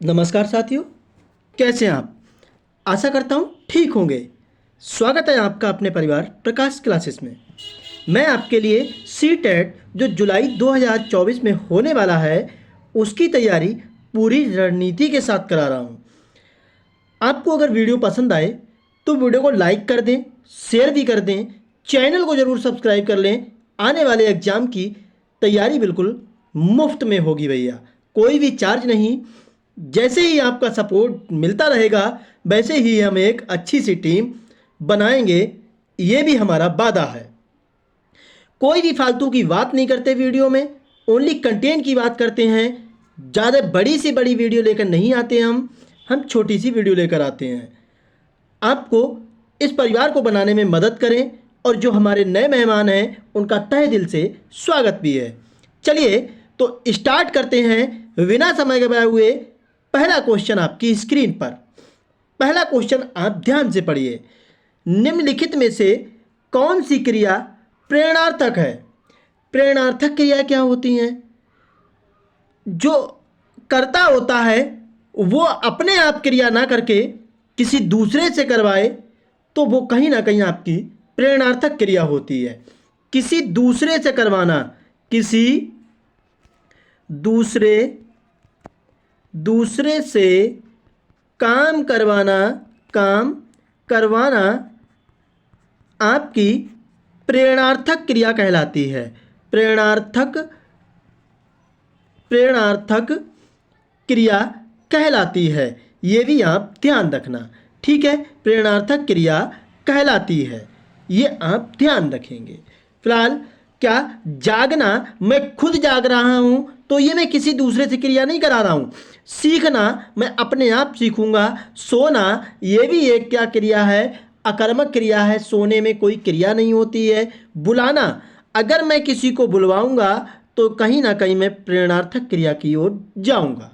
नमस्कार साथियों, कैसे हैं आप? आशा करता हूँ ठीक होंगे। स्वागत है आपका अपने परिवार प्रकाश क्लासेस में। मैं आपके लिए सी टेट जो जुलाई 2024 में होने वाला है उसकी तैयारी पूरी रणनीति के साथ करा रहा हूँ। आपको अगर वीडियो पसंद आए तो वीडियो को लाइक कर दें, शेयर भी कर दें, चैनल को ज़रूर सब्सक्राइब कर लें। आने वाले एग्ज़ाम की तैयारी बिल्कुल मुफ्त में होगी भैया, कोई भी चार्ज नहीं। जैसे ही आपका सपोर्ट मिलता रहेगा वैसे ही हम एक अच्छी सी टीम बनाएंगे, ये भी हमारा वादा है। कोई भी फालतू की बात नहीं करते वीडियो में, ओनली कंटेंट की बात करते हैं। ज़्यादा बड़ी से बड़ी वीडियो लेकर नहीं आते हम छोटी सी वीडियो लेकर आते हैं। आपको इस परिवार को बनाने में मदद करें और जो हमारे नए मेहमान हैं उनका तहे दिल से स्वागत भी है। चलिए तो स्टार्ट करते हैं बिना समय गवाए हुए। पहला क्वेश्चन आपकी स्क्रीन पर। पहला क्वेश्चन आप ध्यान से पढ़िए। निम्नलिखित में से कौन सी क्रिया प्रेरणार्थक है? प्रेरणार्थक क्रिया क्या होती हैं? जो कर्ता होता है वो अपने आप क्रिया ना करके किसी दूसरे से करवाए तो वो कहीं ना कहीं आपकी प्रेरणार्थक क्रिया होती है। किसी दूसरे से करवाना, किसी दूसरे से काम करवाना आपकी प्रेरणार्थक क्रिया कहलाती है। प्रेरणार्थक क्रिया कहलाती है। ये भी आप ध्यान रखना, ठीक है? प्रेरणार्थक क्रिया कहलाती है, ये आप ध्यान रखेंगे। फिलहाल क्या जागना, मैं खुद जाग रहा हूं तो ये मैं किसी दूसरे से क्रिया नहीं करा रहा हूं। सीखना, मैं अपने आप सीखूंगा। सोना, ये भी एक क्या क्रिया है? अकर्मक क्रिया है। सोने में कोई क्रिया नहीं होती है। बुलाना, अगर मैं किसी को बुलवाऊंगा तो कहीं ना कहीं मैं प्रेरणार्थक क्रिया की ओर जाऊंगा।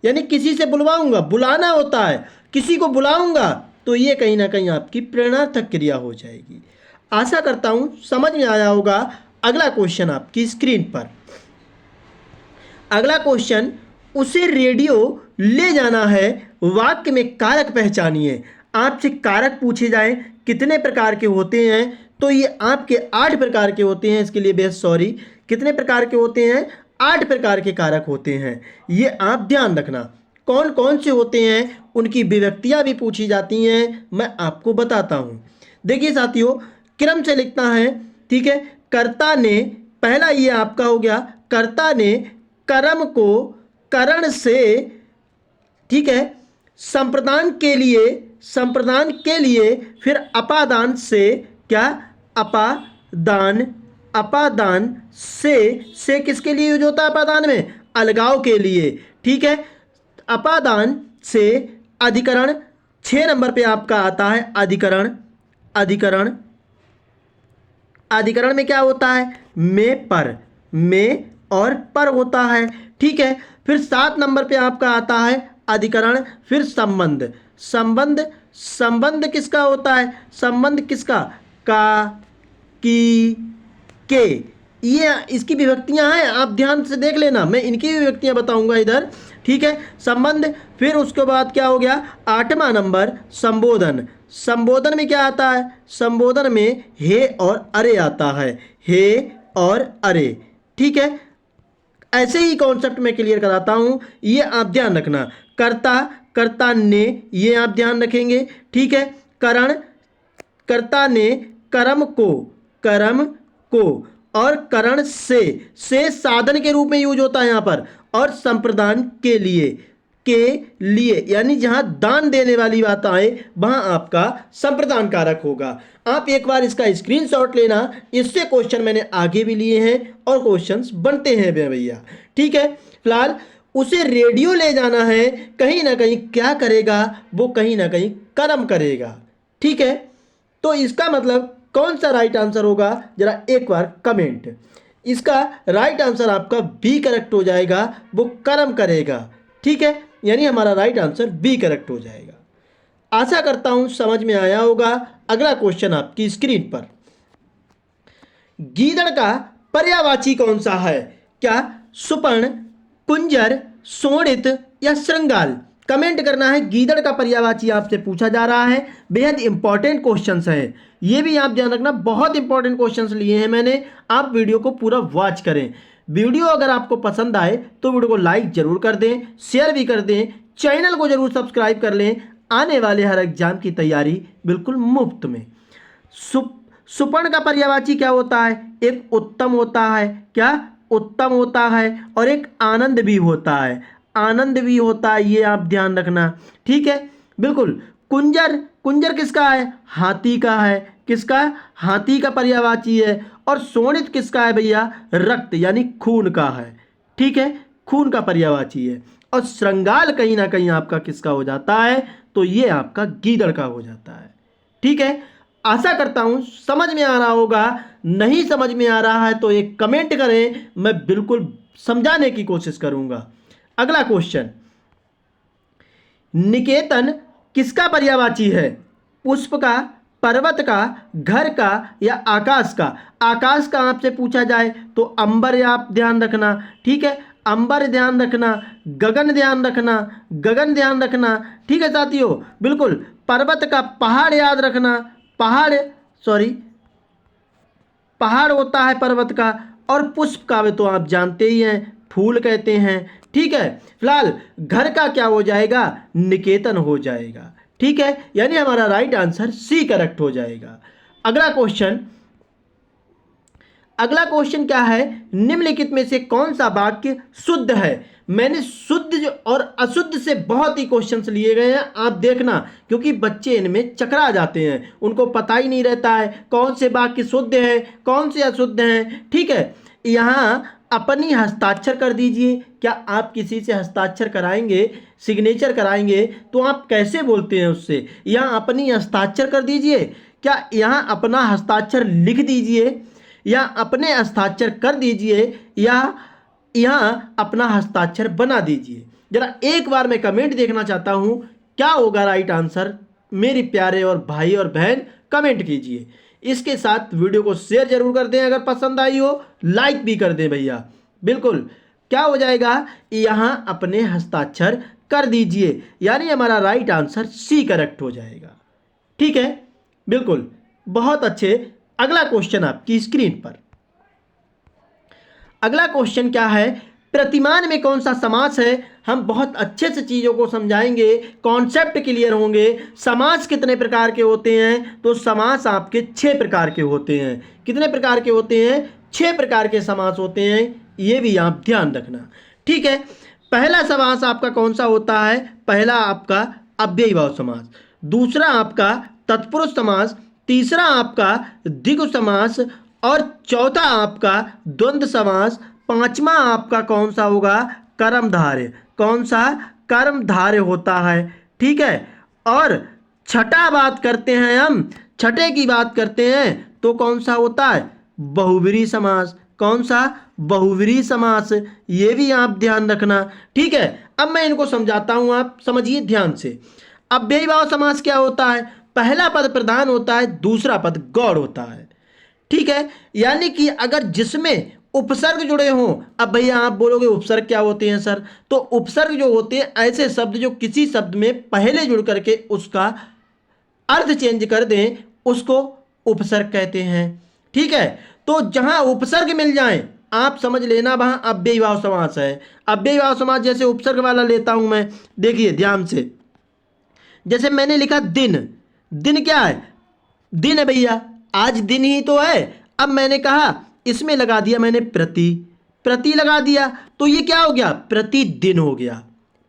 यानी किसी से बुलवाऊंगा, बुलाना होता है, किसी को बुलाऊंगा तो ये कहीं ना कहीं आपकी प्रेरणार्थक क्रिया हो जाएगी। आशा करता हूं समझ में आया होगा। अगला क्वेश्चन आपकी स्क्रीन पर। अगला क्वेश्चन, उसे रेडियो ले जाना है, वाक्य में कारक पहचानिए। आपसे कारक पूछे जाएं कितने प्रकार के होते हैं तो ये आपके 8 प्रकार के होते हैं। इसके लिए बेहद सॉरी। कितने प्रकार के होते हैं? 8 प्रकार के कारक होते हैं। ये आप ध्यान रखना। कौन कौन से होते हैं उनकी विभक्तियां भी पूछी जाती हैं, मैं आपको बताता हूं। देखिए साथियों, क्रम से लिखना है, ठीक है? कर्ता ने, पहला ये आपका हो गया, कर्ता ने कर्म को करण से, ठीक है, संप्रदान के लिए, फिर अपादान से, क्या? अपादान से किसके लिए यूज होता है? अपादान में अलगाव के लिए, ठीक है? अपादान से अधिकरण, 6 नंबर पे आपका आता है अधिकरण। अधिकरण में क्या होता है? में और पर होता है, ठीक है? फिर 7 नंबर पे आपका आता है अधिकरण। फिर संबंध किसका होता है? संबंध किसका? का, की, के। ये इसकी विभक्तियां हैं, आप ध्यान से देख लेना, मैं इनकी भी विभक्तियां बताऊंगा इधर, ठीक है? संबंध। फिर उसके बाद क्या हो गया? 8वां नंबर संबोधन में क्या आता है? संबोधन में हे और अरे आता है। हे और अरे, ठीक है? ऐसे ही कॉन्सेप्ट में क्लियर कराता हूं, ये आप ध्यान रखना। कर्ता ने, ये आप ध्यान रखेंगे, ठीक है? करण, कर्ता ने कर्म को और करण से साधन के रूप में यूज होता है यहां पर। और संप्रदान के लिए यानी जहां दान देने वाली बात आए वहां आपका संप्रदान कारक होगा। आप एक बार इसका स्क्रीनशॉट लेना, इससे क्वेश्चन मैंने आगे भी लिए हैं और क्वेश्चंस बनते हैं भैया, ठीक है? फिलहाल उसे रेडियो ले जाना है, कहीं ना कहीं क्या करेगा? वो कहीं ना कहीं कर्म करेगा, ठीक है? तो इसका मतलब कौन सा राइट आंसर होगा? जरा एक बार कमेंट। इसका राइट आंसर आपका बी करेक्ट हो जाएगा, वो कर्म करेगा, ठीक है? यानी हमारा राइट आंसर बी करेक्ट हो जाएगा। आशा करता हूं समझ में आया होगा। अगला क्वेश्चन आपकी स्क्रीन पर। गीदड़ का पर्यायवाची कौन सा है? क्या सुपर्ण, कुंजर, शोणित या श्रृंगाल? कमेंट करना है। गीदड़ का पर्यायवाची आपसे पूछा जा रहा है। बेहद इंपॉर्टेंट क्वेश्चंस है, ये भी आप ध्यान रखना, बहुत इंपॉर्टेंट क्वेश्चंस लिए हैं मैंने। आप वीडियो को पूरा वॉच करें। वीडियो अगर आपको पसंद आए तो वीडियो को लाइक जरूर कर दें, शेयर भी कर दें, चैनल को जरूर सब्सक्राइब कर लें। आने वाले हर एग्जाम की तैयारी बिल्कुल मुफ्त में। सुपर्ण का पर्यायवाची क्या होता है? एक उत्तम होता है। क्या? उत्तम होता है। और एक आनंद भी होता है, आनंद भी होता है, ये आप ध्यान रखना। ठीक है, बिल्कुल। कुंजर, कुंजर किसका है? हाथी का है। किसका? हाथी का पर्यायवाची है। और शोणित किसका है भैया? रक्त यानी खून का है। ठीक है, खून का पर्यायवाची है। और श्रृंगाल कहीं ना कहीं आपका किसका हो जाता है? तो ये आपका गीदड़ का हो जाता है। ठीक है, आशा करता हूं समझ में आ रहा होगा। नहीं समझ में आ रहा है तो एक कमेंट करें, मैं बिल्कुल समझाने की कोशिश करूंगा। अगला क्वेश्चन, निकेतन किसका पर्यायवाची है? पुष्प का, पर्वत का, घर का या आकाश का? आकाश का आपसे पूछा जाए तो अंबर आप ध्यान रखना। ठीक है, अंबर ध्यान रखना, गगन ध्यान रखना, गगन ध्यान रखना। ठीक है साथियों, बिल्कुल। पर्वत का पहाड़ याद रखना, पहाड़, सॉरी, पहाड़ होता है पर्वत का। और पुष्प का वे तो आप जानते ही हैं, फूल कहते हैं। ठीक है, फिलहाल घर का क्या हो जाएगा? निकेतन हो जाएगा। ठीक है, यानी हमारा राइट आंसर सी करेक्ट हो जाएगा। अगला क्वेश्चन, अगला क्वेश्चन क्या है? निम्नलिखित में से कौन सा वाक्य शुद्ध है? मैंने शुद्ध और अशुद्ध से बहुत ही क्वेश्चंस लिए गए हैं, आप देखना, क्योंकि बच्चे इनमें चकरा जाते हैं, उनको पता ही नहीं रहता है कौन से वाक्य शुद्ध है, कौन से अशुद्ध हैं। ठीक है, यहाँ अपनी हस्ताक्षर कर दीजिए। क्या आप किसी से हस्ताक्षर कराएंगे, सिग्नेचर कराएंगे, तो आप कैसे बोलते हैं उससे? यहाँ अपनी हस्ताक्षर कर दीजिए। क्या यहाँ अपना हस्ताक्षर लिख दीजिए, या अपने हस्ताक्षर कर दीजिए, या यहाँ अपना हस्ताक्षर बना दीजिए? जरा एक बार मैं कमेंट देखना चाहता हूँ, क्या होगा राइट आंसर? मेरे प्यारे और भाई और बहन कमेंट कीजिए। इसके साथ वीडियो को शेयर जरूर कर दें, अगर पसंद आई हो लाइक भी कर दें भैया। बिल्कुल, क्या हो जाएगा? यहाँ अपने हस्ताक्षर कर दीजिए, यानी हमारा राइट आंसर सी करेक्ट हो जाएगा। ठीक है, बिल्कुल, बहुत अच्छे। अगला क्वेश्चन आपकी स्क्रीन पर, अगला क्वेश्चन क्या है? प्रतिमान में कौन सा समास है? हम बहुत अच्छे से चीज़ों को समझाएंगे, कॉन्सेप्ट क्लियर होंगे। समास कितने प्रकार के होते हैं? तो समास आपके 6 प्रकार के होते हैं। कितने प्रकार के होते हैं? 6 प्रकार के समास होते हैं, ये भी आप ध्यान रखना। ठीक है, पहला समास आपका कौन सा होता है? पहला आपका अव्ययीभाव समास, दूसरा आपका तत्पुरुष समास, तीसरा आपका द्विगु समास, और चौथा आपका द्वंद्व समास, पांचवा आपका कौन सा होगा? कर्मधारय। कौन सा? कर्मधारय होता है। ठीक है, और छठा बात करते हैं हम, छठे की बात करते हैं तो कौन सा होता है? बहुव्रीहि समास। कौन सा? बहुव्रीहि समास, ये भी आप ध्यान रखना। ठीक है, अब मैं इनको समझाता हूं, आप समझिए ध्यान से। अव्ययीभाव समास क्या होता है? पहला पद प्रधान होता है, दूसरा पद गौड़ होता है। ठीक है, यानी कि अगर जिसमें उपसर्ग जुड़े हों, अब भैया आप बोलोगे उपसर्ग क्या होते हैं सर? तो उपसर्ग जो होते हैं ऐसे शब्द जो किसी शब्द में पहले जुड़ करके उसका अर्थ चेंज कर दें, उसको उपसर्ग कहते हैं। ठीक है, तो जहां उपसर्ग मिल जाए आप समझ लेना वहां अव्ययीभाव समास है। अव्ययीभाव समास जैसे उपसर्ग वाला लेता हूं मैं, देखिए ध्यान से। जैसे मैंने लिखा दिन, दिन क्या है? दिन है भैया, आज दिन ही तो है। अब मैंने कहा इसमें लगा दिया मैंने प्रति, प्रति लगा दिया, तो ये क्या हो गया? प्रतिदिन हो गया।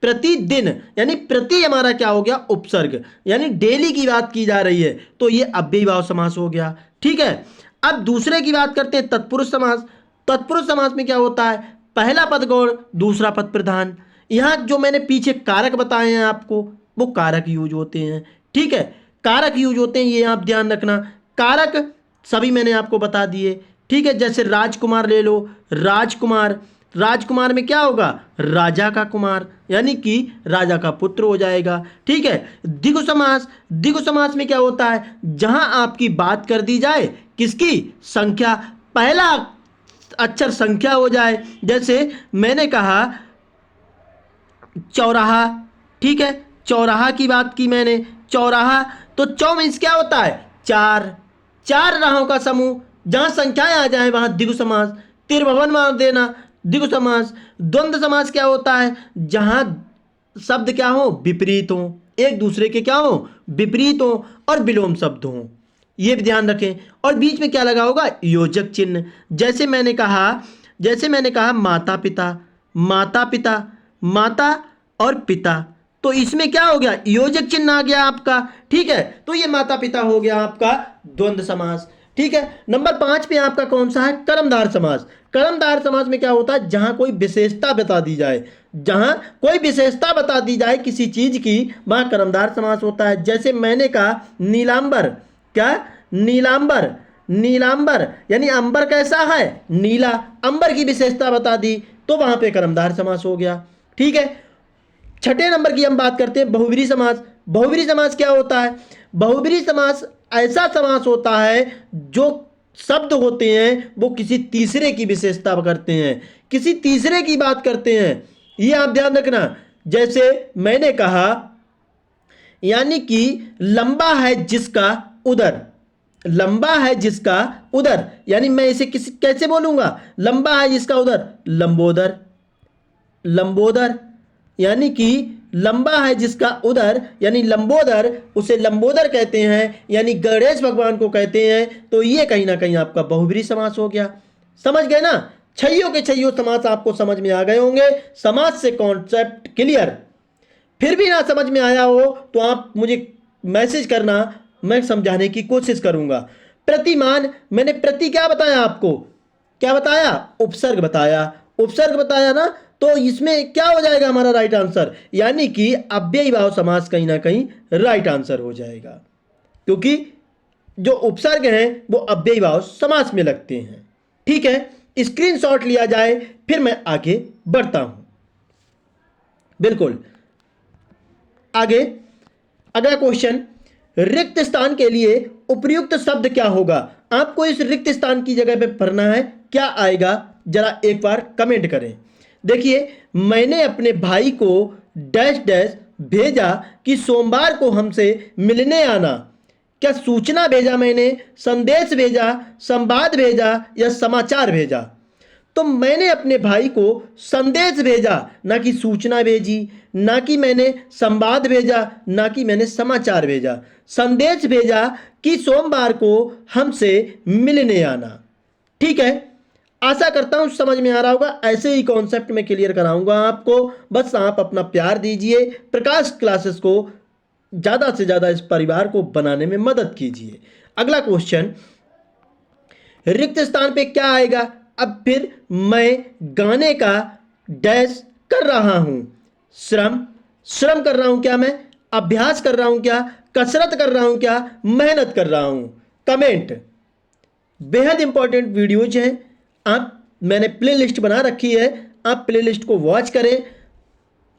प्रतिदिन यानी प्रति हमारा क्या हो गया? उपसर्ग, यानी डेली की बात की जा रही है, तो ये अव्ययीभाव समास हो गया। ठीक है, अब दूसरे की बात करते हैं, तत्पुरुष समास। तत्पुरुष समास में क्या होता है? पहला पद गौड़, दूसरा पद प्रधान। यहाँ जो मैंने पीछे कारक बताए हैं आपको, वो कारक यूज होते हैं। ठीक है, कारक यूज होते हैं, ये आप ध्यान रखना। कारक सभी मैंने आपको बता दिए। ठीक है, जैसे राजकुमार ले लो, राजकुमार, राजकुमार में क्या होगा? राजा का कुमार, यानी कि राजा का पुत्र हो जाएगा। ठीक है, द्विगु समास, द्विगु समास में क्या होता है? जहां आपकी बात कर दी जाए किसकी? संख्या, पहला अक्षर संख्या हो जाए। जैसे मैंने कहा चौराहा, ठीक है, चौराहा की बात की मैंने, चौराहा। तो चौ मीन्स क्या होता है? चार, चार राहों का समूह। जहां संख्याएं आ जाए वहां द्विगु समास। त्रिभुवन मान देना, द्विगु समास। द्वंद्व समास क्या होता है? जहां शब्द क्या हो? विपरीत हो, एक दूसरे के क्या हो? विपरीत हो, और विलोम शब्द हो, ये भी ध्यान रखें। और बीच में क्या लगा होगा? योजक चिन्ह। जैसे मैंने कहा माता पिता, माता पिता, माता और पिता, तो इसमें क्या हो गया? योजक चिन्ह आ गया आपका, ठीक है। तो ये माता पिता हो गया आपका द्वंद्व समास, ठीक है। नंबर 5 पे आपका कौन सा है? कर्मधार समास। कर्मधार समास में क्या होता है? जहां कोई विशेषता बता दी जाए, जहां कोई विशेषता बता दी जाए किसी चीज की, वहां कर्मधार समास होता है। जैसे मैंने कहा नीलांबर, क्या? नीलांबर, नीलांबर यानी अंबर कैसा है? नीला, अंबर की विशेषता बता दी, तो वहां पे कर्मधार समास हो गया, ठीक है। छठे नंबर की हम बात करते हैं बहुब्रीहि समास। बहुब्रीहि समास क्या होता है? बहुब्रीहि समास ऐसा समास होता है जो शब्द होते हैं वो किसी तीसरे की विशेषता करते हैं, किसी तीसरे की बात करते हैं, ये आप ध्यान रखना। जैसे मैंने कहा, यानी कि लंबा है जिसका उदर, लंबा है जिसका उदर, यानी मैं इसे किसी कैसे बोलूंगा? लंबा है जिसका उदर, लंबोदर, लंबोदर, यानी कि लंबा है जिसका उदर, यानी लंबोदर, उसे लंबोदर कहते हैं, यानी गणेश भगवान को कहते हैं। तो ये कहीं ना कहीं आपका बहुब्रीहि समास हो गया। समझ गए ना? छैयों के छैयों समास आपको समझ में आ गए होंगे। समास से कॉन्सेप्ट क्लियर। फिर भी ना समझ में आया हो तो आप मुझे मैसेज करना, मैं समझाने की कोशिश करूंगा। प्रतिमान, मैंने प्रति क्या बताया आपको? क्या बताया? उपसर्ग बताया, उपसर्ग बताया ना। तो इसमें क्या हो जाएगा हमारा राइट आंसर? यानी कि अव्ययी भाव समास कहीं ना कहीं राइट आंसर हो जाएगा, क्योंकि जो उपसर्ग हैं वो अव्ययी भाव समास में लगते हैं, ठीक है। स्क्रीनशॉट लिया जाए, फिर मैं आगे बढ़ता हूं। बिल्कुल आगे, अगला क्वेश्चन, रिक्त स्थान के लिए उपयुक्त शब्द क्या होगा? आपको इस रिक्त स्थान की जगह पे भरना है, क्या आएगा जरा एक बार कमेंट करें। देखिए, मैंने अपने भाई को डैश डैश भेजा कि सोमवार को हमसे मिलने आना। क्या सूचना भेजा मैंने, संदेश भेजा, संवाद भेजा या समाचार भेजा? तो मैंने अपने भाई को संदेश भेजा, ना कि सूचना भेजी, ना कि मैंने संवाद भेजा, ना कि मैंने समाचार भेजा। संदेश भेजा कि सोमवार को हमसे मिलने आना, ठीक है। आशा करता हूं समझ में आ रहा होगा। ऐसे ही कॉन्सेप्ट में क्लियर कराऊंगा आपको, बस आप अपना प्यार दीजिए, प्रकाश क्लासेस को ज़्यादा से ज़्यादा इस परिवार को बनाने में मदद कीजिए। अगला क्वेश्चन, रिक्त स्थान पे क्या आएगा? अब फिर मैं गाने का डैश कर रहा हूं, श्रम, श्रम कर रहा हूं क्या? मैं अभ्यास कर रहा हूं क्या? कसरत कर रहा हूं क्या? मेहनत कर रहा हूं? कमेंट। बेहद इंपॉर्टेंट वीडियोज हैं, आप, मैंने प्ले लिस्ट बना रखी है, आप प्ले लिस्ट को वॉच करें।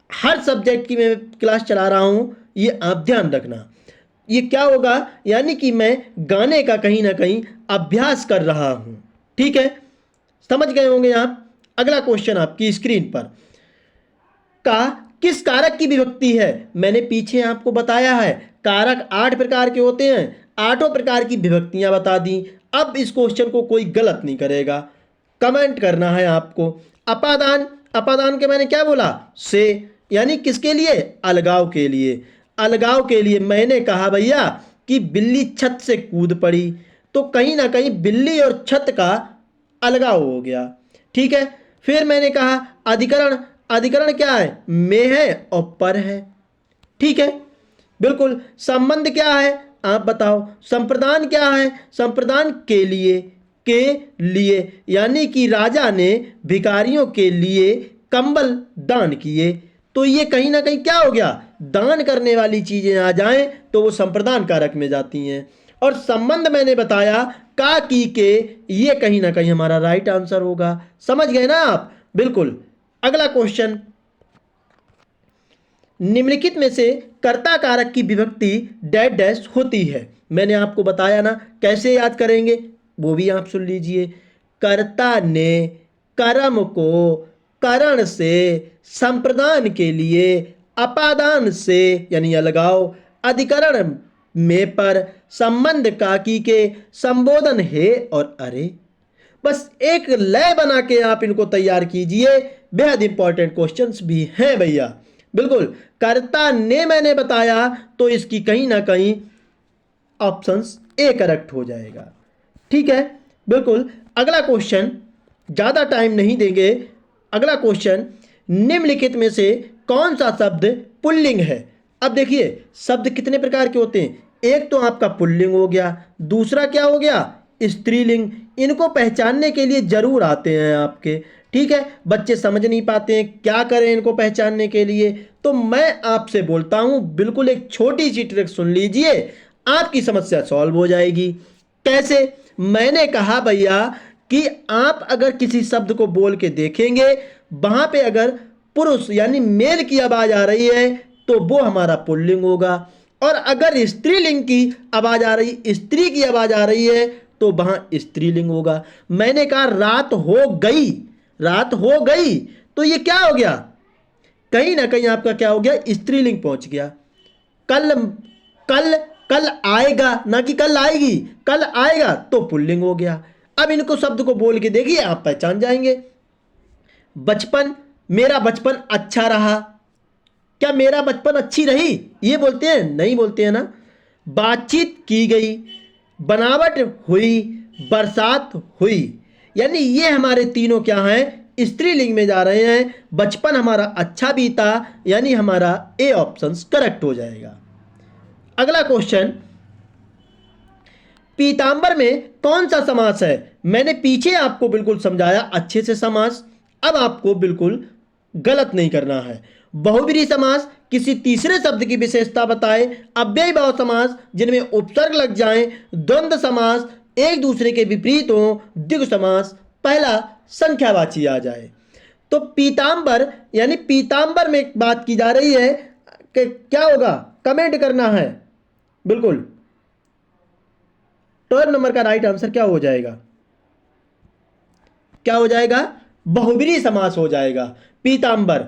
हर सब्जेक्ट की मैं क्लास चला रहा हूं, ये आप ध्यान रखना। ये क्या होगा? यानी कि मैं गाने का कहीं ना कहीं अभ्यास कर रहा हूं, ठीक है। समझ गए होंगे आप। अगला क्वेश्चन आपकी स्क्रीन पर, का किस कारक की विभक्ति है? मैंने पीछे आपको बताया है, कारक 8 प्रकार के होते हैं, 8 प्रकार की विभक्तियां बता दी। अब इस क्वेश्चन को कोई गलत नहीं करेगा, कमेंट करना है आपको। अपादान, अपादान के मैंने क्या बोला? से, यानी किसके लिए? अलगाव के लिए, अलगाव के लिए। मैंने कहा भैया कि बिल्ली छत से कूद पड़ी, तो कहीं ना कहीं बिल्ली और छत का अलगाव हो गया, ठीक है। फिर मैंने कहा अधिकरण, अधिकरण क्या है? में है और पर है, ठीक है। बिल्कुल। संबंध क्या है? आप बताओ। संप्रदान क्या है? संप्रदान के लिए, के लिए, यानी कि राजा ने भिखारियों के लिए कंबल दान किए। तो ये कहीं ना कहीं क्या हो गया? दान करने वाली चीजें आ जाएं तो वो संप्रदान कारक में जाती हैं। और संबंध मैंने बताया का की के, ये कहीं ना कहीं हमारा राइट आंसर होगा। समझ गए ना आप? बिल्कुल। अगला क्वेश्चन, निम्नलिखित में से कर्ता कारक की विभक्ति डैश डैश होती है? मैंने आपको बताया ना, कैसे याद करेंगे वो भी आप सुन लीजिए। कर्ता ने कर्म को करण से, संप्रदान के लिए, अपादान से यानी अलगाव, अधिकरण में पर, संबंध काकी के, संबोधन हे और अरे। बस एक लय बना के आप इनको तैयार कीजिए। बेहद इंपॉर्टेंट क्वेश्चंस भी हैं भैया। बिल्कुल, कर्ता ने मैंने बताया तो इसकी कहीं ना कहीं ऑप्शंस ए करेक्ट हो जाएगा। ठीक है, बिल्कुल। अगला क्वेश्चन, ज़्यादा टाइम नहीं देंगे। अगला क्वेश्चन, निम्नलिखित में से कौन सा शब्द पुल्लिंग है? अब देखिए, शब्द कितने प्रकार के होते हैं। एक तो आपका पुल्लिंग हो गया, दूसरा क्या हो गया, स्त्रीलिंग। इनको पहचानने के लिए जरूर आते हैं आपके। ठीक है, बच्चे समझ नहीं पाते हैं क्या करें इनको पहचानने के लिए। तो मैं आपसे बोलता हूं, बिल्कुल एक छोटी सी ट्रिक सुन लीजिए, आपकी समस्या सॉल्व हो जाएगी। कैसे? मैंने कहा भैया कि आप अगर किसी शब्द को बोल के देखेंगे, वहां पे अगर पुरुष यानी मेल की आवाज आ रही है तो वो हमारा पुल्लिंग होगा, और अगर स्त्रीलिंग की आवाज आ रही, स्त्री की आवाज आ रही है तो वहां स्त्रीलिंग होगा। मैंने कहा रात हो गई, रात हो गई, तो ये क्या हो गया, कहीं ना कहीं आपका क्या हो गया, स्त्रीलिंग पहुंच गया। कल कल कल आएगा, ना कि कल आएगी, कल आएगा तो पुल्लिंग हो गया। अब इनको शब्द को बोल के देखिए, आप पहचान जाएंगे। बचपन, मेरा बचपन अच्छा रहा। क्या मेरा बचपन अच्छी रही ये बोलते हैं? नहीं बोलते हैं ना। बातचीत की गई, बनावट हुई, बरसात हुई, यानी ये हमारे तीनों क्या हैं, स्त्रीलिंग में जा रहे हैं। बचपन हमारा अच्छा बीता, यानी हमारा ए ऑप्शन करेक्ट हो जाएगा। अगला क्वेश्चन, पीतांबर में कौन सा समास है? मैंने पीछे आपको बिल्कुल समझाया अच्छे से समास, अब आपको बिल्कुल गलत नहीं करना है। बहुब्रीहि समास किसी तीसरे शब्द की विशेषता बताए, अव्ययी भाव समास जिनमें उपसर्ग लग जाएं, द्वंद्व समास एक दूसरे के विपरीत हो, द्विगु समास पहला संख्यावाची आ जाए। तो पीतांबर यानी पीतांबर में बात की जा रही है कि क्या होगा, कमेंट करना है। बिल्कुल, 12 नंबर का राइट आंसर क्या हो जाएगा, क्या हो जाएगा, बहुब्रीहि समास हो जाएगा पीतांबर।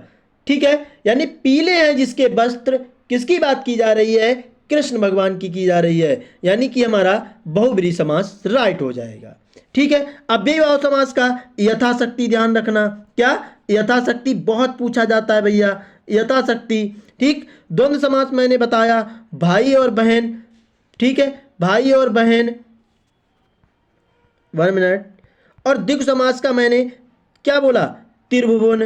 ठीक है, यानी पीले हैं जिसके वस्त्र, किसकी बात की जा रही है, कृष्ण भगवान की जा रही है, यानी कि हमारा बहुब्रीहि समास राइट हो जाएगा। ठीक है, अव्ययी भाव समास का यथाशक्ति ध्यान रखना। क्या यथाशक्ति बहुत पूछा जाता है भैया, यथाशक्ति। ठीक, द्वंद्व समास मैंने बताया, भाई और बहन। ठीक है, भाई और बहन, 1 मिनट। और द्विगु समास का मैंने क्या बोला, त्रिभुवन,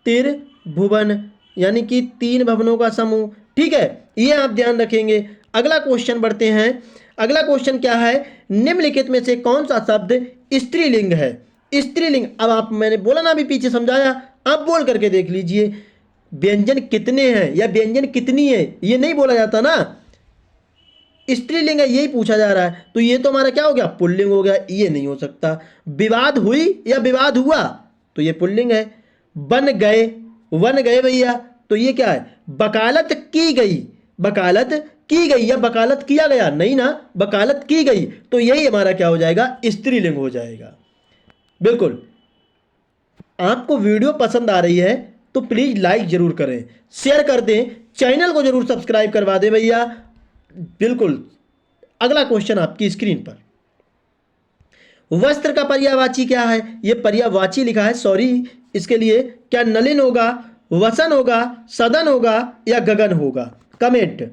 त्रिभुवन यानी कि 3 भवनों का समूह। ठीक है, ये आप ध्यान रखेंगे। अगला क्वेश्चन बढ़ते हैं। अगला क्वेश्चन क्या है, निम्नलिखित में से कौन सा शब्द स्त्रीलिंग है? स्त्रीलिंग, अब आप, मैंने बोला ना अभी पीछे समझाया, आप बोल करके देख लीजिए। व्यंजन कितने हैं या व्यंजन कितनी है, ये नहीं बोला जाता ना, स्त्रीलिंग है यही पूछा जा रहा है। तो ये तो हमारा क्या हो गया, पुल्लिंग हो गया, ये नहीं हो सकता। विवाद हुई या विवाद हुआ, तो ये पुल्लिंग है। बन गए, वन गए भैया, तो ये क्या है, वकालत की गई, वकालत की गई या वकालत किया गया, नहीं ना, वकालत की गई, तो यही हमारा क्या हो जाएगा, स्त्रीलिंग हो जाएगा। बिल्कुल, आपको वीडियो पसंद आ रही है तो प्लीज लाइक जरूर करें, शेयर कर दें, चैनल को जरूर सब्सक्राइब करवा दें भैया। बिल्कुल, अगला क्वेश्चन आपकी स्क्रीन पर, वस्त्र का पर्यायवाची क्या है? यह पर्यायवाची लिखा है, सॉरी इसके लिए। क्या नलिन होगा, वसन होगा, सदन होगा या गगन होगा? कमेंट।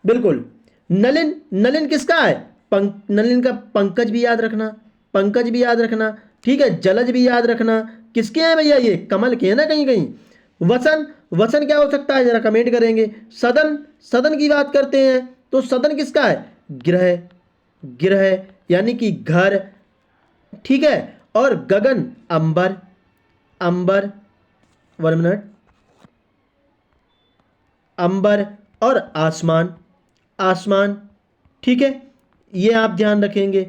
बिल्कुल, नलिन, नलिन किसका है, नलिन का पंकज भी याद रखना, पंकज भी याद रखना। ठीक है, जलज भी याद रखना। किसके हैं भैया, ये कमल के हैं ना कहीं कहीं। वसन, वसन क्या हो सकता है, जरा कमेंट करेंगे। सदन, सदन की बात करते हैं तो सदन किसका है, गृह, गृह यानी कि घर। ठीक है, और गगन, अंबर, अंबर, 1 मिनट, अंबर, और आसमान, आसमान। ठीक है, ये आप ध्यान रखेंगे।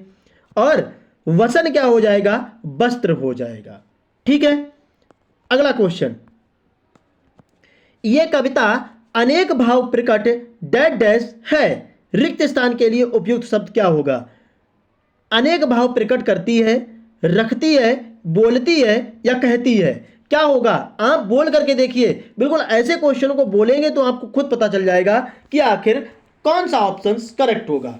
और वसन क्या हो जाएगा, वस्त्र हो जाएगा। ठीक है, अगला क्वेश्चन, यह कविता अनेक भाव प्रकट डैश डैश है, रिक्त स्थान के लिए उपयुक्त शब्द क्या होगा? अनेक भाव प्रकट करती है, रखती है, बोलती है या कहती है? क्या होगा, आप बोल करके देखिए। बिल्कुल ऐसे क्वेश्चनों को बोलेंगे तो आपको खुद पता चल जाएगा कि आखिर कौन सा ऑप्शन करेक्ट होगा।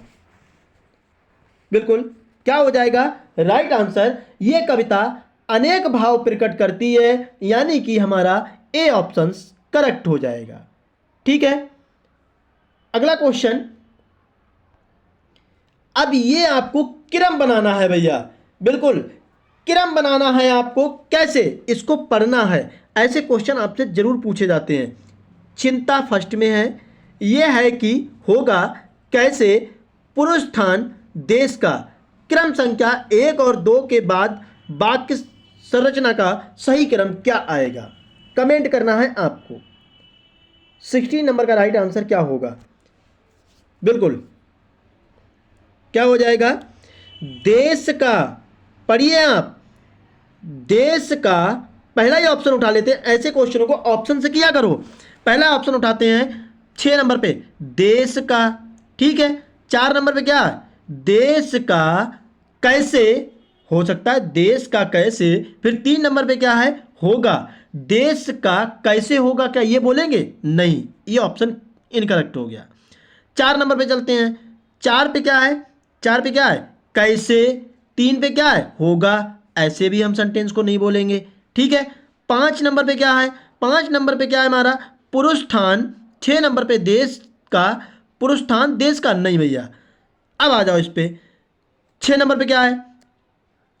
बिल्कुल क्या हो जाएगा राइट आंसर, ये कविता अनेक भाव प्रकट करती है, यानी कि हमारा ए ऑप्शन करेक्ट हो जाएगा। ठीक है, अगला क्वेश्चन। अब ये आपको क्रम बनाना है भैया, बिल्कुल क्रम बनाना है आपको। कैसे इसको पढ़ना है, ऐसे क्वेश्चन आपसे जरूर पूछे जाते हैं। चिंता फर्स्ट में है, यह है कि होगा कैसे पुरुष स्थान देश का क्रम संख्या 1 और 2 के बाद वाक्य संरचना का सही क्रम क्या आएगा, कमेंट करना है आपको। 16 नंबर का राइट आंसर क्या होगा, बिल्कुल क्या हो जाएगा, देश का। पढ़िए आप, देश का पहला ही ऑप्शन उठा लेते हैं। ऐसे क्वेश्चनों को ऑप्शन से किया करो। पहला ऑप्शन उठाते हैं 6 नंबर पे देश का, ठीक है। 4 नंबर पे क्या है, देश का कैसे हो सकता है, देश का कैसे। फिर 3 नंबर पे क्या है, होगा। देश का कैसे होगा, क्या ये बोलेंगे, नहीं, ये ऑप्शन इनकरेक्ट हो गया। 4 नंबर पे चलते हैं। 4 पे क्या है, 4 पे क्या है, कैसे। 3 पे क्या है, होगा। ऐसे भी हम सेंटेंस को नहीं बोलेंगे, ठीक है। 5 नंबर पे क्या है, 5 नंबर पे क्या है हमारा, पुरुष स्थान। 6 नंबर पे देश का, पुरुष स्थान देश का, नहीं भैया। अब आ जाओ इस पे, 6 नंबर पे क्या है,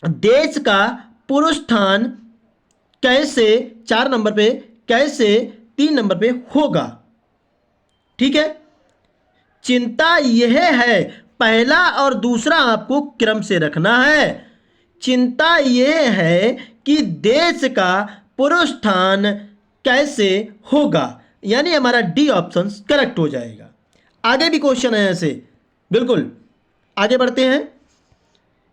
देश का पुरुष स्थान कैसे। 4 नंबर पे कैसे, 3 नंबर पे होगा, ठीक है। चिंता यह है, पहला और दूसरा आपको क्रम से रखना है। चिंता यह है कि देश का पुरुष स्थान कैसे होगा, यानी हमारा डी ऑप्शन करेक्ट हो जाएगा। आगे भी क्वेश्चन है ऐसे, बिल्कुल आगे बढ़ते हैं।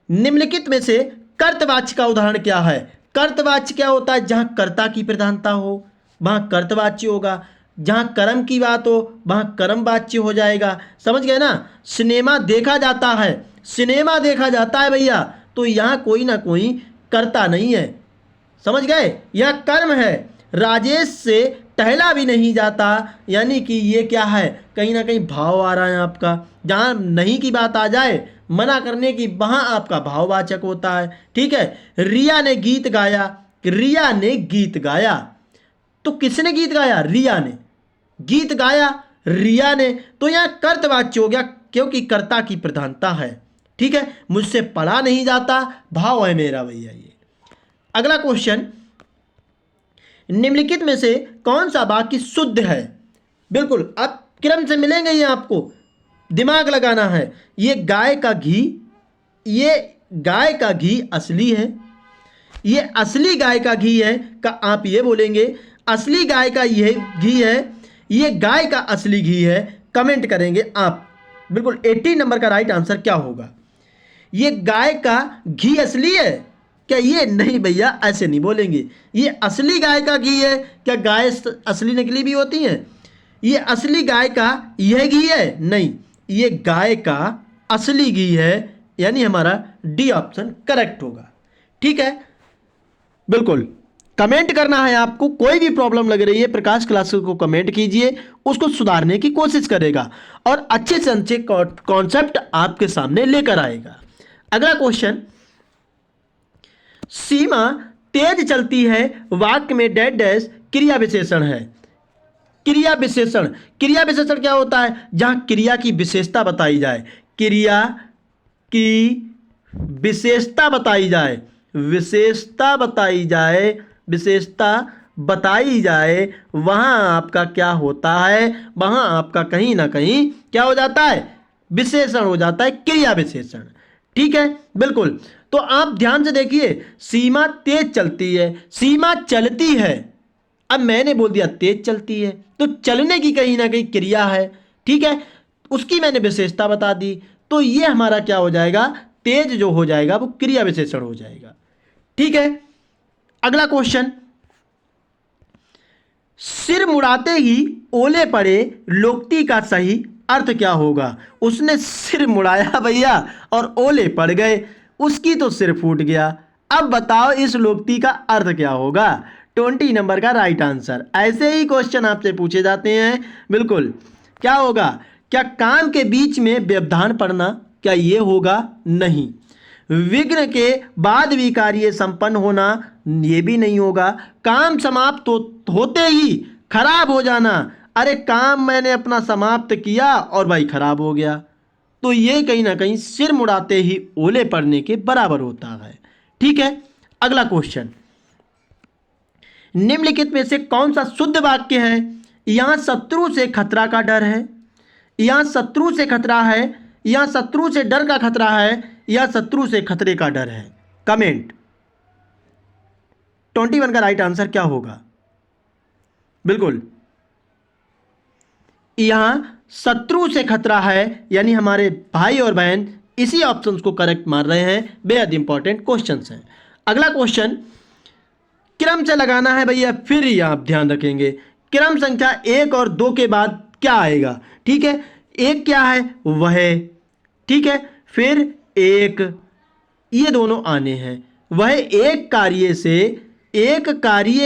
निम्नलिखित में से कर्तवाच्य का उदाहरण क्या है। कर्तवाच्य क्या होता है, जहां कर्ता की प्रधानता हो वहां कर्तवाच्य होगा, जहां कर्म की बात हो वहां कर्मवाच्य हो जाएगा। समझ गए ना, सिनेमा देखा जाता है, सिनेमा देखा जाता है भैया, तो यहां कोई ना कोई कर्ता नहीं है, समझ गए, यह कर्म है। राजेश से टहला भी नहीं जाता, यानी कि ये क्या है, कहीं ना कहीं भाव आ रहा है आपका। जहां नहीं की बात आ जाए, मना करने की, वहां आपका भाववाचक होता है, ठीक है। रिया ने गीत गाया, रिया ने गीत गाया, तो किसने गीत गाया, रिया ने गीत गाया, रिया ने, तो यहां कर्तवाच्य हो गया, क्योंकि कर्ता की प्रधानता है, ठीक है। मुझसे पढ़ा नहीं जाता, भाव है मेरा भैया ये। अगला क्वेश्चन, निम्नलिखित में से कौन सा वाक्य शुद्ध है। बिल्कुल अब क्रम से मिलेंगे, ये आपको दिमाग लगाना है। ये गाय का घी, ये गाय का घी असली है, ये असली गाय का घी है का आप ये बोलेंगे, असली गाय का ये घी है, ये गाय का असली घी है, कमेंट करेंगे आप। बिल्कुल 18 नंबर का राइट आंसर क्या होगा, ये गाय का घी असली है क्या, ये नहीं भैया, ऐसे नहीं बोलेंगे। ये असली गाय का घी है क्या, गाय असली नकली भी होती हैं, ये असली गाय का यह घी है, नहीं, ये गाय का असली घी है, यानी हमारा डी ऑप्शन करेक्ट होगा, ठीक है। बिल्कुल कमेंट करना है आपको, कोई भी प्रॉब्लम लग रही है प्रकाश क्लासेस को कमेंट कीजिए, उसको सुधारने की कोशिश करेगा और अच्छे से अच्छे कॉन्सेप्ट आपके सामने लेकर आएगा। अगला क्वेश्चन, सीमा तेज चलती है, वाक्य में डैश डैश क्रिया विशेषण है। क्रिया विशेषण, क्रिया विशेषण क्या होता है, जहां क्रिया की विशेषता बताई जाए, क्रिया की विशेषता बताई जाए, विशेषता बताई जाए, विशेषता बताई जाए, वहां आपका क्या होता है, वहां आपका कहीं ना कहीं क्या हो जाता है, विशेषण हो जाता है, क्रिया विशेषण, ठीक है। बिल्कुल, तो आप ध्यान से देखिए, सीमा तेज चलती है, सीमा चलती है, अब मैंने बोल दिया तेज चलती है, तो चलने की कहीं ना कहीं क्रिया है, ठीक है, उसकी मैंने विशेषता बता दी, तो ये हमारा क्या हो जाएगा, तेज जो हो जाएगा वो क्रिया विशेषण हो जाएगा, ठीक है। अगला क्वेश्चन, सिर मुड़ाते ही ओले पड़े, लोक्ति का सही अर्थ क्या होगा। उसने सिर मुड़ाया भैया और ओले पड़ गए, उसकी तो सिर फूट गया। अब बताओ इस लोक्ति का अर्थ क्या होगा, 20 नंबर का राइट आंसर। ऐसे ही क्वेश्चन आपसे पूछे जाते हैं। बिल्कुल, क्या होगा? क्या काम के बीच में व्यवधान पड़ना, क्या ये होगा? नहीं। विघ्न के बाद भी कार्य संपन्न होना, ये भी नहीं होगा। काम समाप्त होते ही खराब हो जाना, अरे काम मैंने अपना समाप्त किया और भाई खराब हो गया, तो ये कहीं ना कहीं सिर मुड़ाते ही ओले पड़ने के बराबर होता है। ठीक है, अगला क्वेश्चन, निम्नलिखित में से कौन सा शुद्ध वाक्य है? यहां शत्रु से खतरा का डर है, यहां शत्रु से खतरा है, यहां शत्रु से डर का खतरा है, या शत्रु से खतरे का डर है? कमेंट। 21 का राइट आंसर क्या होगा? बिल्कुल, यहां शत्रु से खतरा है, यानी हमारे भाई और बहन इसी ऑप्शन को करेक्ट मान रहे हैं। बेहद इंपॉर्टेंट क्वेश्चन है। अगला क्वेश्चन, क्रम से लगाना है भैया, फिर ही आप ध्यान रखेंगे क्रम संख्या 1 और 2 के बाद क्या आएगा। ठीक है, एक क्या है? वह, ठीक है, फिर एक, ये दोनों आने हैं। वह एक कार्य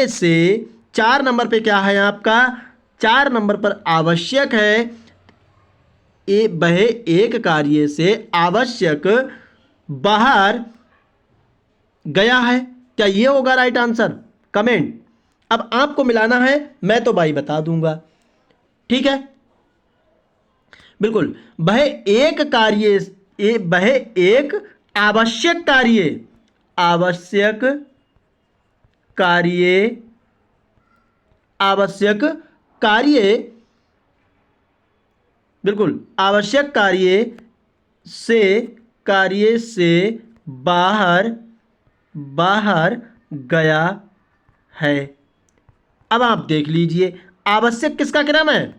से 4 नंबर पे क्या है आपका? 4 नंबर पर आवश्यक है। वह एक कार्य से आवश्यक बाहर गया है, क्या ये होगा राइट आंसर? कमेंट। अब आपको मिलाना है, मैं तो भाई बता दूंगा। ठीक है, बिल्कुल, वह एक आवश्यक कार्य, बिल्कुल, आवश्यक कार्य से बाहर गया है। अब आप देख लीजिए, आवश्यक किसका क्रम है?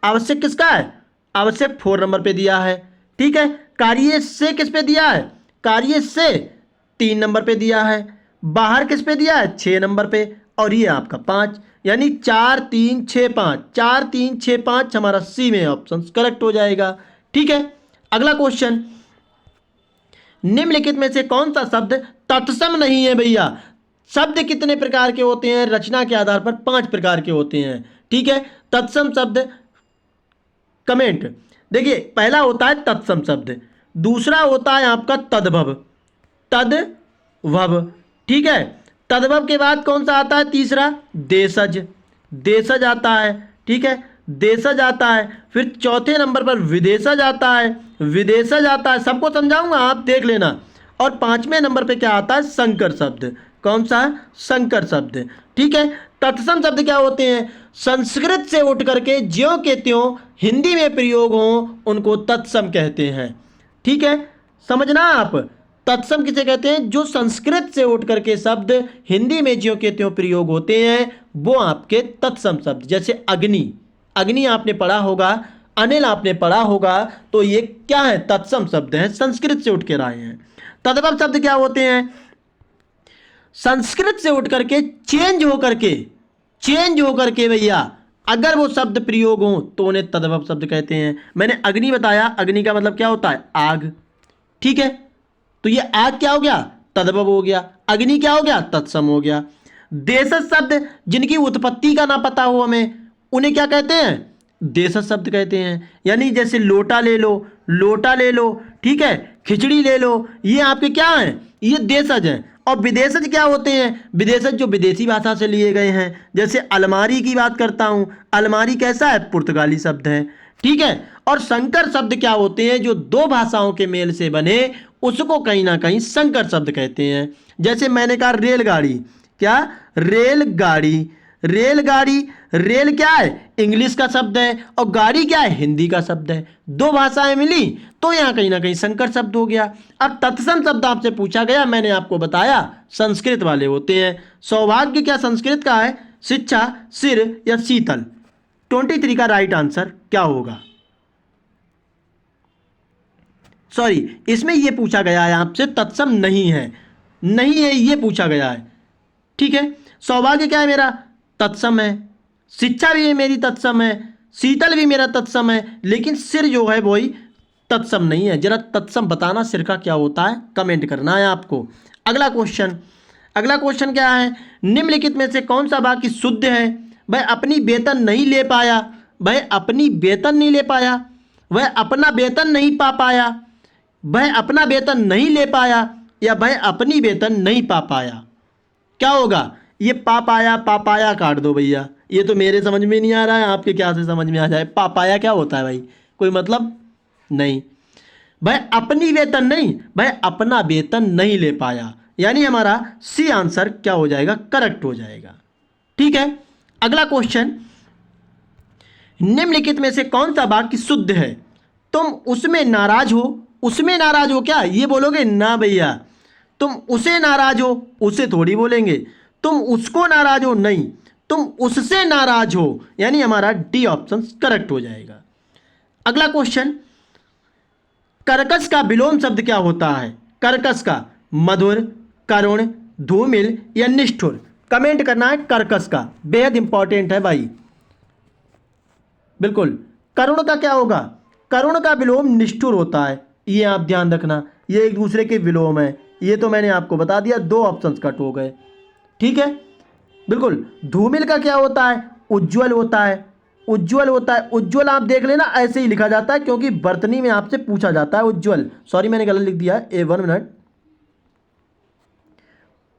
आवश्यक किसका है? आवश्यक 4 नंबर पे दिया है। ठीक है, कार्य से किस पे दिया है? कार्य से 3 नंबर पे दिया है। बाहर किस पे दिया है? 6 नंबर पे। और ये आपका 5, यानी 4 3 6 5, 4 3 6 5 हमारा सी में ऑप्शन करेक्ट हो जाएगा। ठीक है, अगला क्वेश्चन, निम्नलिखित में से कौन सा शब्द तत्सम नहीं है? भैया शब्द कितने प्रकार के होते हैं? रचना के आधार पर 5 प्रकार के होते हैं। ठीक है, तत्सम शब्द, कमेंट। देखिए, पहला होता है तत्सम शब्द, दूसरा होता है आपका तद्भव। ठीक है, तद्भव के बाद कौन सा आता है? तीसरा देशज आता है। ठीक है, देशज आता है। फिर चौथे नंबर पर विदेशज आता है, सबको समझाऊंगा, आप देख लेना। और 5वें नंबर पे क्या आता है? संकर शब्द। कौन सा? संकर शब्द। ठीक है, तत्सम शब्द क्या होते हैं? संस्कृत से उठ करके ज्यों के त्यों हिंदी में प्रयोग हो, उनको तत्सम कहते हैं। ठीक है, समझना आप, तत्सम किसे कहते हैं? जो संस्कृत से उठ करके शब्द हिंदी में ज्यों के त्यों प्रयोग होते हैं, वो आपके तत्सम शब्द। जैसे अग्नि आपने पढ़ा होगा, अनिल आपने पढ़ा होगा, तो ये क्या है? तत्सम शब्द हैं, संस्कृत से उठ के आए हैं। तद्भव शब्द क्या होते हैं? संस्कृत से उठ करके चेंज होकर के भैया अगर वो शब्द प्रयोग हो तो उन्हें तद्भव शब्द कहते हैं। मैंने अग्नि बताया, अग्नि का मतलब क्या होता है? आग। ठीक है, तो ये आग क्या हो गया? तद्भव हो गया। अग्नि क्या हो गया? तत्सम हो गया। देशज शब्द, जिनकी उत्पत्ति का ना पता हो हमें, उन्हें क्या कहते हैं? देशज शब्द कहते हैं। यानी जैसे लोटा ले लो, ठीक है, खिचड़ी ले लो, ये आपके क्या हैं? ये देशज हैं। और विदेशज क्या होते हैं? विदेशज जो विदेशी भाषा से लिए गए हैं। जैसे अलमारी की बात करता हूं, अलमारी कैसा है? पुर्तगाली शब्द है। ठीक है, और संकर शब्द क्या होते हैं? जो 2 भाषाओं के मेल से बने, उसको कहीं ना कहीं संकर शब्द कहते हैं। जैसे मैंने कहा रेलगाड़ी, क्या? रेलगाड़ी, रेल क्या है? इंग्लिश का शब्द है, और गाड़ी क्या है? हिंदी का शब्द है। 2 भाषाएं मिली तो यहां कहीं ना कहीं संकर शब्द हो गया। अब तत्सम शब्द आपसे पूछा गया, मैंने आपको बताया संस्कृत वाले होते हैं। सौभाग्य क्या संस्कृत का है? शिक्षा, सिर या शीतल? 23 का राइट आंसर क्या होगा? सॉरी, इसमें यह पूछा गया है आपसे, तत्सम नहीं है ये पूछा गया है। ठीक है, सौभाग्य क्या है? मेरा तत्सम है। शिक्षा भी मेरी तत्सम है, शीतल भी मेरा तत्सम है, लेकिन सिर जो है वही तत्सम नहीं है। जरा तत्सम बताना सिर का क्या होता है, कमेंट करना है आपको। अगला क्वेश्चन, अगला क्वेश्चन क्या है, निम्नलिखित में से कौन सा वाक्य शुद्ध है? वह अपनी वेतन नहीं ले पाया, वह अपनी वेतन नहीं ले पाया, वह अपना वेतन नहीं पा पाया, वह अपना वेतन नहीं ले पाया, या वह अपनी वेतन नहीं पा पाया। क्या होगा? ये पा पाया काट दो भैया, ये तो मेरे समझ में नहीं आ रहा है, आपके क्या से समझ में आ जाए। पा पाया क्या होता है भाई? कोई मतलब नहीं। वह अपनी वेतन नहीं, वह अपना वेतन नहीं ले पाया, यानी हमारा सी आंसर क्या हो जाएगा? करेक्ट हो जाएगा। ठीक है, अगला क्वेश्चन, निम्नलिखित में से कौन सा वाक्य शुद्ध है? तुम उसमें नाराज हो, उसमें नाराज हो क्या ये बोलोगे? ना भैया, तुम उसे नाराज हो, उसे थोड़ी बोलेंगे। तुम उसको नाराज हो, नहीं, तुम उससे नाराज हो, यानी हमारा डी ऑप्शन करेक्ट हो जाएगा। अगला क्वेश्चन, कर्कश का विलोम शब्द क्या होता है? कर्कश का मधुर, करुण, धूमिल या निष्ठुर? कमेंट करना है कर्कश का, बेहद इंपॉर्टेंट है भाई। बिल्कुल, करुण का क्या होगा? करुण का विलोम निष्ठुर होता है, ये आप ध्यान रखना, ये एक दूसरे के विलोम है। ये तो मैंने आपको बता दिया, दो ऑप्शंस कट हो गए। ठीक है, बिल्कुल। धूमिल का क्या होता है? उज्ज्वल होता है, उज्ज्वल होता है। उज्ज्वल आप देख लेना, ऐसे ही लिखा जाता है क्योंकि वर्तनी में आपसे पूछा जाता है उज्ज्वल। सॉरी मैंने गलत लिख दिया है, 1 मिनट।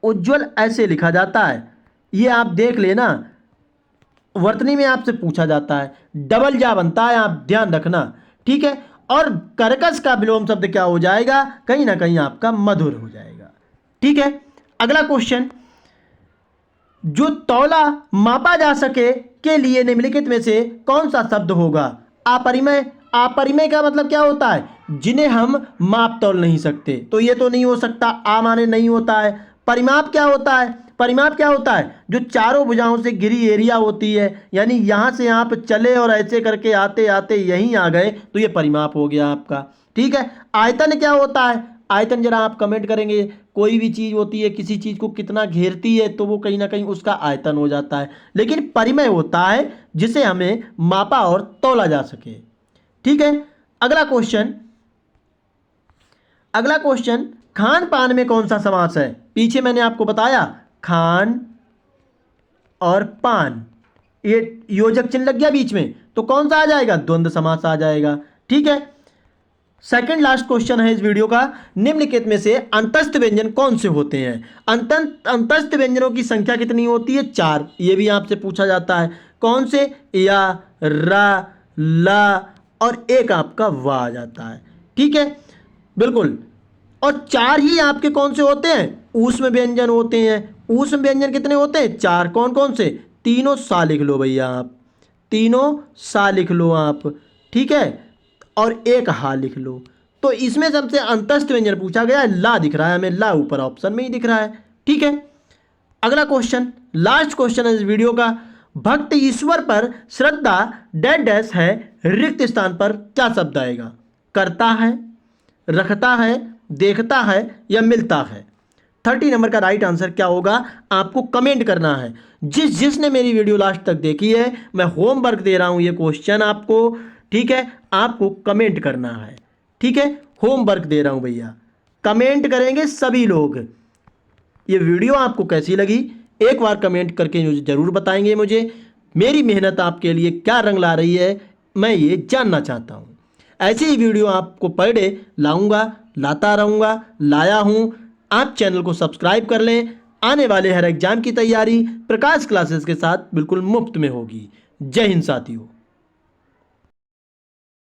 उज्ज्वल ऐसे लिखा जाता है, ये आप देख लेना, वर्तनी में आपसे पूछा जाता है, डबल जा बनता है, आप ध्यान रखना। ठीक है, और कर्कश का विलोम शब्द क्या हो जाएगा? कहीं ना कहीं आपका मधुर हो जाएगा। ठीक है, अगला क्वेश्चन, जो तौला मापा जा सके के लिए निम्नलिखित में से कौन सा शब्द होगा? अपरिमेय। अपरिमेय का मतलब क्या होता है? जिन्हें हम माप तौल नहीं सकते, तो ये तो नहीं हो सकता, आ माने नहीं होता है। परिमाप क्या होता है? परिमाप क्या होता है? जो चारों भुजाओं से घिरी एरिया होती है, यानी यहां से आप चले और ऐसे करके आते आते यहीं आ गए, तो ये परिमाप हो गया आपका। ठीक है, आयतन क्या होता है? आयतन जरा आप कमेंट करेंगे, कोई भी चीज होती है किसी चीज को कितना घेरती है तो वो कहीं ना कहीं उसका आयतन हो जाता है, लेकिन परिमेय होता है जिसे हमें मापा और तौला जा सके। ठीक है, अगला क्वेश्चन, अगला क्वेश्चन, खान पान में कौन सा समास है? पीछे मैंने आपको बताया, खान और पान, ये योजक चिन्ह लग गया बीच में, तो कौन सा आ जाएगा? द्वंद्व समास आ जाएगा। ठीक है, सेकंड लास्ट क्वेश्चन है इस वीडियो का, निम्नलिखित में से अंतस्थ व्यंजन कौन से होते हैं? अंतस्थ व्यंजनों की संख्या कितनी होती है? 4। ये भी आपसे पूछा जाता है, कौन से? या, रा, ला और एक आपका वा आ जाता है। ठीक है, बिल्कुल, और 4 ही आपके कौन से होते हैं? ऊष्म व्यंजन होते हैं। ऊष्म व्यंजन कितने होते हैं? 4। कौन कौन से? तीनों सा लिख लो भैया, आप तीनों सा लिख लो आप। ठीक है, और एक हा लिख लो। तो इसमें सबसे अंतस्थ व्यंजन पूछा गया है, ला दिख रहा है हमें, ला ऊपर ऑप्शन में ही दिख रहा है। ठीक है, अगला क्वेश्चन, लास्ट क्वेश्चन है इस वीडियो का, भक्त ईश्वर पर श्रद्धा डैश डैश है, रिक्त स्थान पर क्या शब्द आएगा? करता है, रखता है, देखता है या मिलता है? 30 नंबर का राइट आंसर क्या होगा? आपको कमेंट करना है। जिसने मेरी वीडियो लास्ट तक देखी है, मैं होमवर्क दे रहा हूं ये क्वेश्चन आपको। ठीक है, आपको कमेंट करना है। ठीक है, होमवर्क दे रहा हूं भैया, कमेंट करेंगे सभी लोग। ये वीडियो आपको कैसी लगी एक बार कमेंट करके जरूर बताएंगे मुझे। मेरी मेहनत आपके लिए क्या रंग ला रही है, मैं ये जानना चाहता हूं। ऐसी ही वीडियो आपको पर डे लाऊंगा, लाता रहूंगा, लाया हूं। आप चैनल को सब्सक्राइब कर लें। आने वाले हर एग्जाम की तैयारी प्रकाश क्लासेस के साथ बिल्कुल मुफ्त में होगी। जय हिंद साथियों।